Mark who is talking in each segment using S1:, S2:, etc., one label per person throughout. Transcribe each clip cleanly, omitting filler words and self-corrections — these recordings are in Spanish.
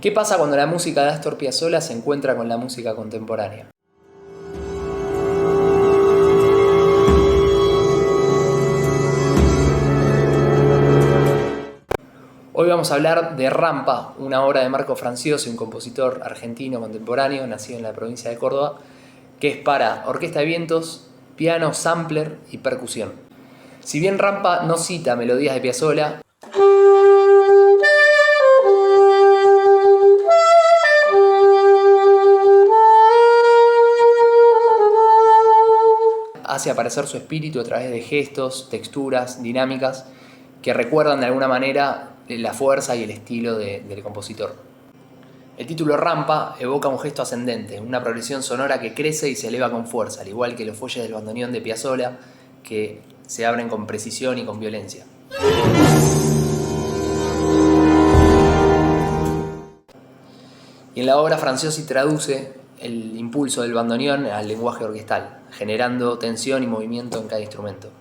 S1: ¿Qué pasa cuando la música de Astor Piazzolla se encuentra con la música contemporánea? Hoy vamos a hablar de Rampa, una obra de Marco Franciosi, un compositor argentino contemporáneo, nacido en la provincia de Córdoba, que es para orquesta de vientos, piano, sampler y percusión. Si bien Rampa no cita melodías de Piazzolla, hace aparecer su espíritu a través de gestos, texturas, dinámicas que recuerdan de alguna manera la fuerza y el estilo del compositor. El título Rampa evoca un gesto ascendente, una progresión sonora que crece y se eleva con fuerza, al igual que los fuelles del bandoneón de Piazzolla, que se abren con precisión y con violencia. Y en la obra Franciosi traduce el impulso del bandoneón al lenguaje orquestal, generando tensión y movimiento en cada instrumento.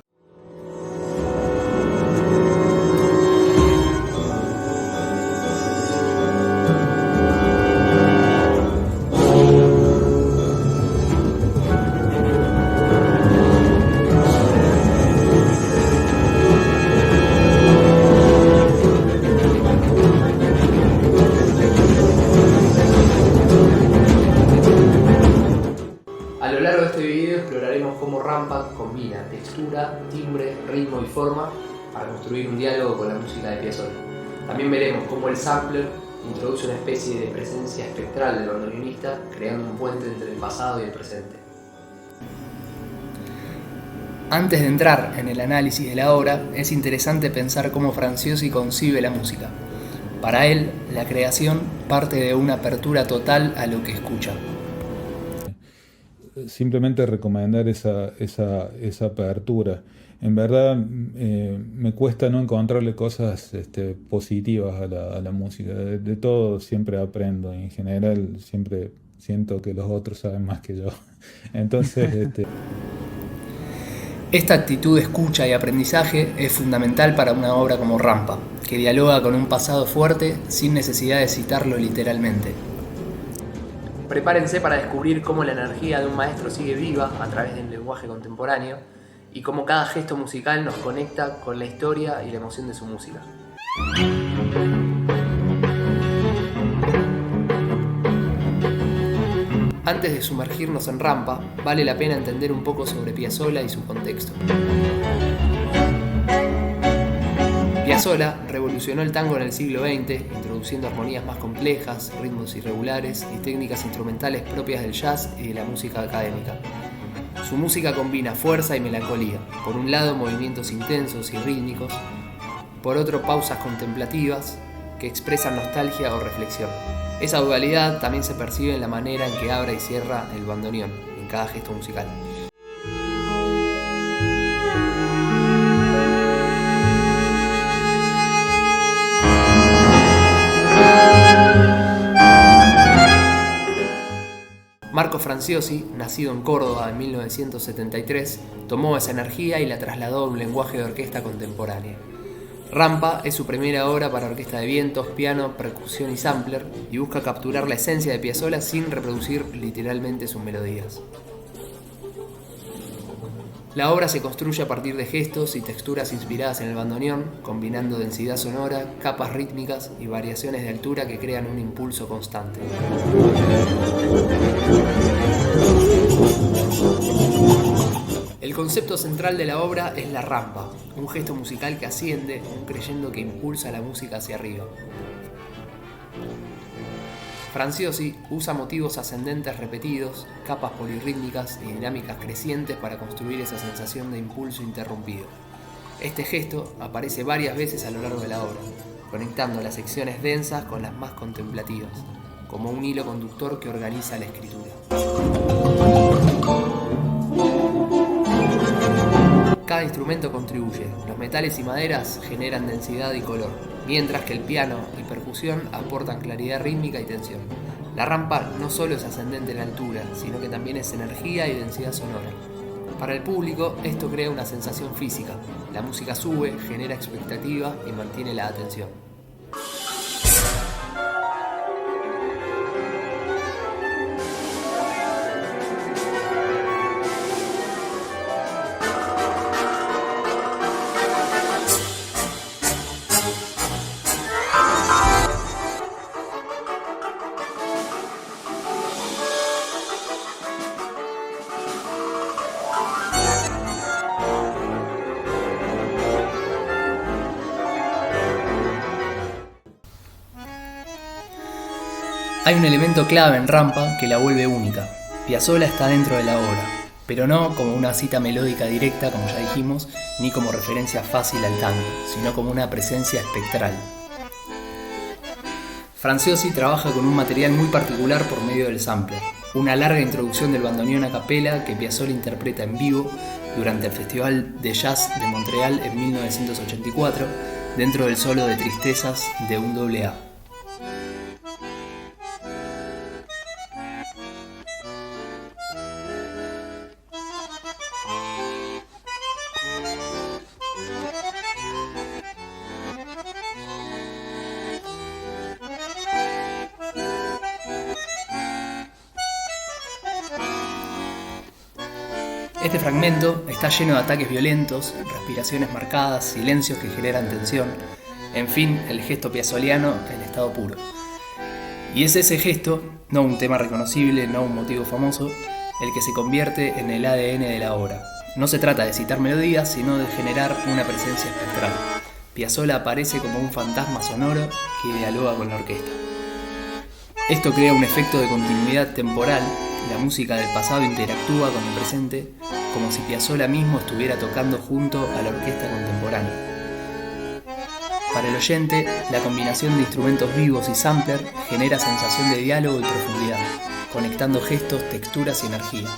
S1: A lo largo de este video exploraremos cómo Rampa combina textura, timbre, ritmo y forma para construir un diálogo con la música de Piazzolla. También veremos cómo el sampler introduce una especie de presencia espectral del bandoneonista, creando un puente entre el pasado y el presente. Antes de entrar en el análisis de la obra, es interesante pensar cómo Franciosi concibe la música. Para él, la creación parte de una apertura total a lo que escucha.
S2: Simplemente recomendar esa apertura. En verdad me cuesta no encontrarle cosas positivas a la música. De todo siempre aprendo. En general siempre siento que los otros saben más que yo. Entonces
S1: Esta actitud de escucha y aprendizaje es fundamental para una obra como Rampa, que dialoga con un pasado fuerte sin necesidad de citarlo literalmente. Prepárense para descubrir cómo la energía de un maestro sigue viva a través del lenguaje contemporáneo y cómo cada gesto musical nos conecta con la historia y la emoción de su música. Antes de sumergirnos en Rampa, vale la pena entender un poco sobre Piazzolla y su contexto. Piazzolla revolucionó el tango en el siglo XX, introduciendo armonías más complejas, ritmos irregulares y técnicas instrumentales propias del jazz y de la música académica. Su música combina fuerza y melancolía, por un lado movimientos intensos y rítmicos, por otro pausas contemplativas que expresan nostalgia o reflexión. Esa dualidad también se percibe en la manera en que abre y cierra el bandoneón, en cada gesto musical. Marco Franciosi, nacido en Córdoba en 1973, tomó esa energía y la trasladó a un lenguaje de orquesta contemporánea. Rampa es su primera obra para orquesta de vientos, piano, percusión y sampler, y busca capturar la esencia de Piazzolla sin reproducir literalmente sus melodías. La obra se construye a partir de gestos y texturas inspiradas en el bandoneón, combinando densidad sonora, capas rítmicas y variaciones de altura que crean un impulso constante. El concepto central de la obra es la rampa, un gesto musical que asciende, un creyendo que impulsa la música hacia arriba. Franciosi usa motivos ascendentes repetidos, capas polirrítmicas y dinámicas crecientes para construir esa sensación de impulso interrumpido. Este gesto aparece varias veces a lo largo de la obra, conectando las secciones densas con las más contemplativas, como un hilo conductor que organiza la escritura. Cada instrumento contribuye, los metales y maderas generan densidad y color, mientras que el piano y percusión aportan claridad rítmica y tensión. La rampa no solo es ascendente en altura, sino que también es energía y densidad sonora. Para el público, esto crea una sensación física. La música sube, genera expectativa y mantiene la atención. Hay un elemento clave en Rampa que la vuelve única. Piazzolla está dentro de la obra, pero no como una cita melódica directa, como ya dijimos, ni como referencia fácil al tango, sino como una presencia espectral. Franciosi trabaja con un material muy particular por medio del sampler, una larga introducción del bandoneón a capela que Piazzolla interpreta en vivo durante el Festival de Jazz de Montreal en 1984, dentro del solo de Tristezas de un AA. Este fragmento está lleno de ataques violentos, respiraciones marcadas, silencios que generan tensión, en fin, el gesto piazzoliano en estado puro. Y es ese gesto, no un tema reconocible, no un motivo famoso, el que se convierte en el ADN de la obra. No se trata de citar melodías, sino de generar una presencia espectral. Piazzolla aparece como un fantasma sonoro que dialoga con la orquesta. Esto crea un efecto de continuidad temporal. La música del pasado interactúa con el presente como si Piazzolla mismo estuviera tocando junto a la orquesta contemporánea. Para el oyente, la combinación de instrumentos vivos y sampler genera sensación de diálogo y profundidad, conectando gestos, texturas y energía.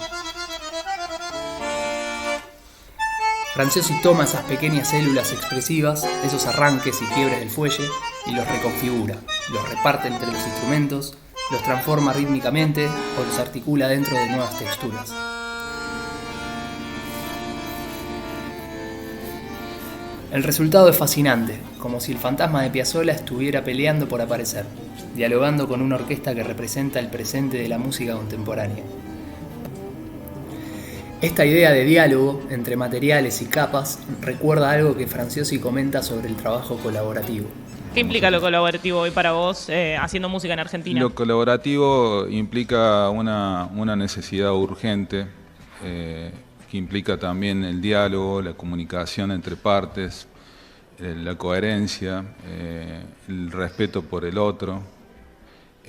S1: Franciosi toma esas pequeñas células expresivas, esos arranques y quiebres del fuelle, y los reconfigura, los reparte entre los instrumentos, los transforma rítmicamente o los articula dentro de nuevas texturas. El resultado es fascinante, como si el fantasma de Piazzolla estuviera peleando por aparecer, dialogando con una orquesta que representa el presente de la música contemporánea. Esta idea de diálogo entre materiales y capas recuerda algo que Franciosi comenta sobre el trabajo colaborativo.
S3: ¿Qué implica lo colaborativo hoy para vos haciendo música en Argentina?
S2: Lo colaborativo implica una necesidad urgente, que implica también el diálogo, la comunicación entre partes, la coherencia, el respeto por el otro,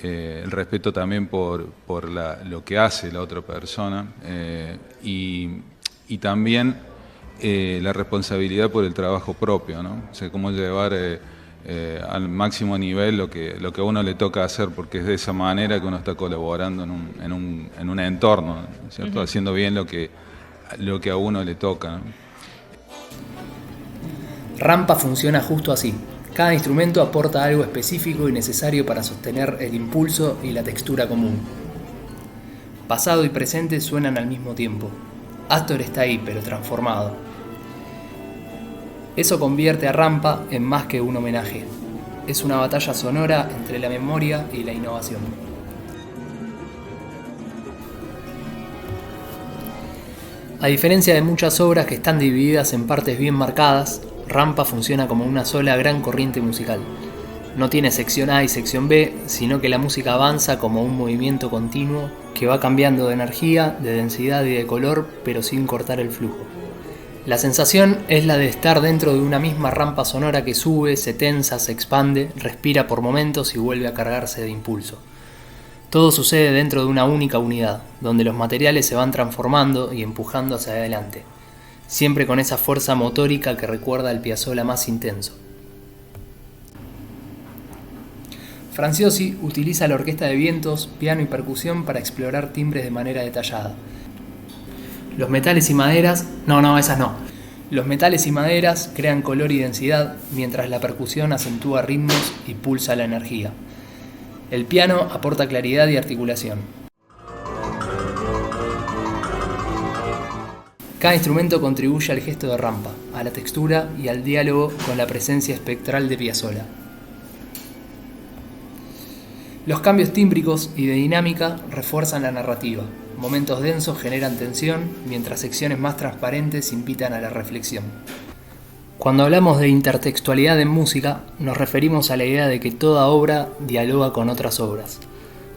S2: el respeto también por lo que hace la otra persona y también la responsabilidad por el trabajo propio, ¿no? O sea, cómo llevar al máximo nivel lo que a uno le toca hacer, porque es de esa manera que uno está colaborando en un entorno, ¿cierto? Uh-huh. Haciendo bien lo que a uno le toca, ¿no?
S1: Rampa funciona justo así. Cada instrumento aporta algo específico y necesario para sostener el impulso y la textura común. Pasado y presente suenan al mismo tiempo. Astor está ahí, pero transformado. Eso convierte a Rampa en más que un homenaje. Es una batalla sonora entre la memoria y la innovación. A diferencia de muchas obras que están divididas en partes bien marcadas, Rampa funciona como una sola gran corriente musical. No tiene sección A y sección B, sino que la música avanza como un movimiento continuo que va cambiando de energía, de densidad y de color, pero sin cortar el flujo. La sensación es la de estar dentro de una misma rampa sonora que sube, se tensa, se expande, respira por momentos y vuelve a cargarse de impulso. Todo sucede dentro de una única unidad, donde los materiales se van transformando y empujando hacia adelante, siempre con esa fuerza motórica que recuerda al Piazzolla más intenso. Franciosi utiliza la orquesta de vientos, piano y percusión para explorar timbres de manera detallada. Los metales y maderas... esas no. Los metales y maderas crean color y densidad, mientras la percusión acentúa ritmos y pulsa la energía. El piano aporta claridad y articulación. Cada instrumento contribuye al gesto de Rampa, a la textura y al diálogo con la presencia espectral de Piazzolla. Los cambios tímbricos y de dinámica refuerzan la narrativa. Momentos densos generan tensión, mientras secciones más transparentes invitan a la reflexión. Cuando hablamos de intertextualidad en música, nos referimos a la idea de que toda obra dialoga con otras obras.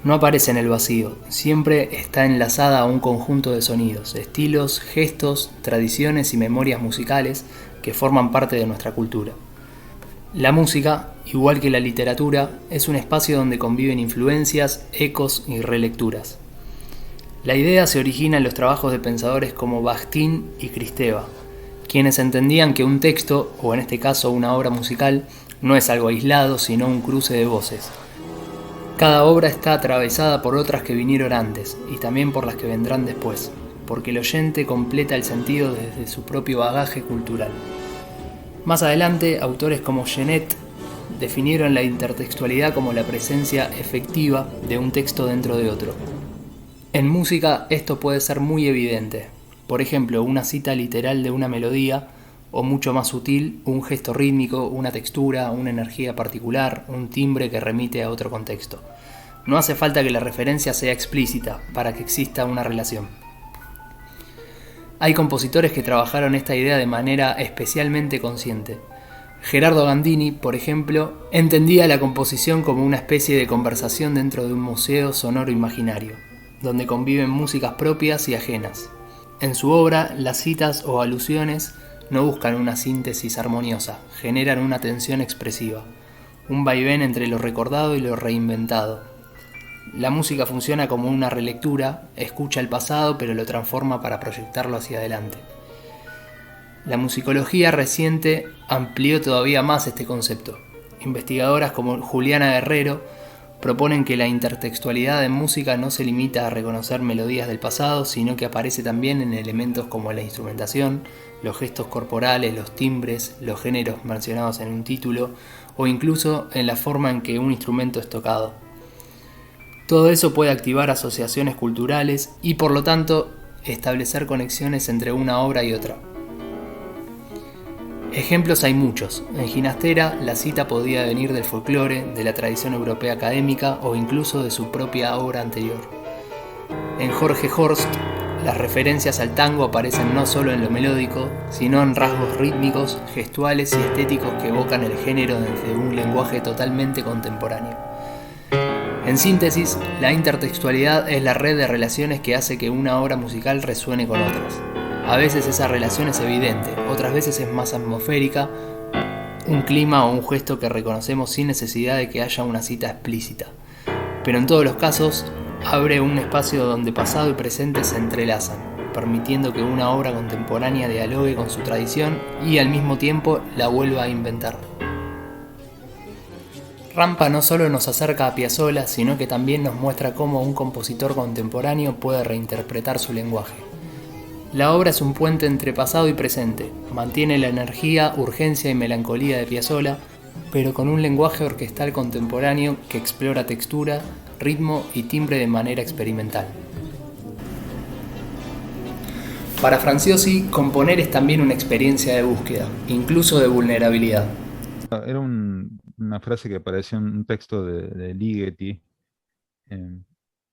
S1: No aparece en el vacío, siempre está enlazada a un conjunto de sonidos, estilos, gestos, tradiciones y memorias musicales que forman parte de nuestra cultura. La música, igual que la literatura, es un espacio donde conviven influencias, ecos y relecturas. La idea se origina en los trabajos de pensadores como Bakhtin y Kristeva, quienes entendían que un texto, o en este caso una obra musical, no es algo aislado, sino un cruce de voces. Cada obra está atravesada por otras que vinieron antes, y también por las que vendrán después, porque el oyente completa el sentido desde su propio bagaje cultural. Más adelante, autores como Genet definieron la intertextualidad como la presencia efectiva de un texto dentro de otro. En música esto puede ser muy evidente, por ejemplo, una cita literal de una melodía, o mucho más sutil, un gesto rítmico, una textura, una energía particular, un timbre que remite a otro contexto. No hace falta que la referencia sea explícita para que exista una relación. Hay compositores que trabajaron esta idea de manera especialmente consciente. Gerardo Gandini, por ejemplo, entendía la composición como una especie de conversación dentro de un museo sonoro imaginario, donde conviven músicas propias y ajenas. En su obra, las citas o alusiones no buscan una síntesis armoniosa, generan una tensión expresiva, un vaivén entre lo recordado y lo reinventado. La música funciona como una relectura, escucha el pasado pero lo transforma para proyectarlo hacia adelante. La musicología reciente amplió todavía más este concepto. Investigadoras como Juliana Guerrero proponen que la intertextualidad en música no se limita a reconocer melodías del pasado, sino que aparece también en elementos como la instrumentación, los gestos corporales, los timbres, los géneros mencionados en un título, o incluso en la forma en que un instrumento es tocado. Todo eso puede activar asociaciones culturales y, por lo tanto, establecer conexiones entre una obra y otra. Ejemplos hay muchos. En Ginastera, la cita podía venir del folclore, de la tradición europea académica o incluso de su propia obra anterior. En Jorge Horst, las referencias al tango aparecen no solo en lo melódico, sino en rasgos rítmicos, gestuales y estéticos que evocan el género desde un lenguaje totalmente contemporáneo. En síntesis, la intertextualidad es la red de relaciones que hace que una obra musical resuene con otras. A veces esa relación es evidente, otras veces es más atmosférica, un clima o un gesto que reconocemos sin necesidad de que haya una cita explícita. Pero en todos los casos, abre un espacio donde pasado y presente se entrelazan, permitiendo que una obra contemporánea dialogue con su tradición y al mismo tiempo la vuelva a inventar. Rampa no solo nos acerca a Piazzolla, sino que también nos muestra cómo un compositor contemporáneo puede reinterpretar su lenguaje. La obra es un puente entre pasado y presente, mantiene la energía, urgencia y melancolía de Piazzolla, pero con un lenguaje orquestal contemporáneo que explora textura, ritmo y timbre de manera experimental. Para Franciosi, componer es también una experiencia de búsqueda, incluso de vulnerabilidad.
S2: Era una frase que apareció en un texto de Ligeti,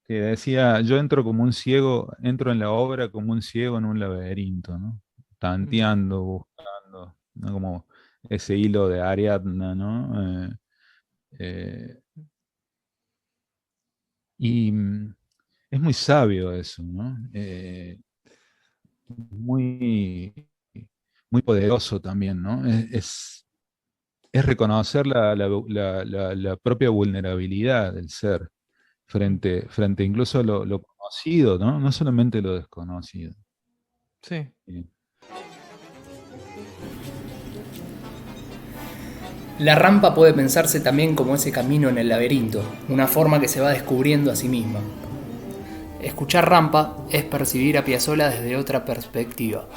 S2: que decía: yo entro como un ciego, entro en la obra como un ciego en un laberinto, ¿no? Tanteando, buscando, ¿no? Como ese hilo de Ariadna, ¿no? Eh, y es muy sabio eso, ¿no? Muy, muy poderoso también, ¿no? Es reconocer la propia vulnerabilidad del ser frente incluso a lo conocido, ¿no? No solamente lo desconocido.
S4: Sí.
S1: La rampa puede pensarse también como ese camino en el laberinto, una forma que se va descubriendo a sí misma. Escuchar Rampa es percibir a Piazzolla desde otra perspectiva,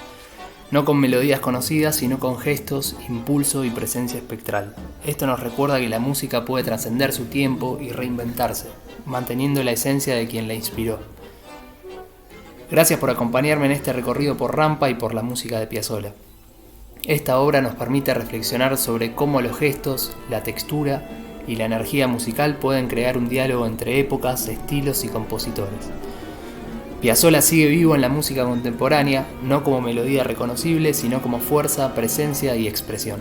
S1: no con melodías conocidas, sino con gestos, impulso y presencia espectral. Esto nos recuerda que la música puede trascender su tiempo y reinventarse, manteniendo la esencia de quien la inspiró. Gracias por acompañarme en este recorrido por Rampa y por la música de Piazzolla. Esta obra nos permite reflexionar sobre cómo los gestos, la textura y la energía musical pueden crear un diálogo entre épocas, estilos y compositores. Piazzolla sigue vivo en la música contemporánea, no como melodía reconocible, sino como fuerza, presencia y expresión.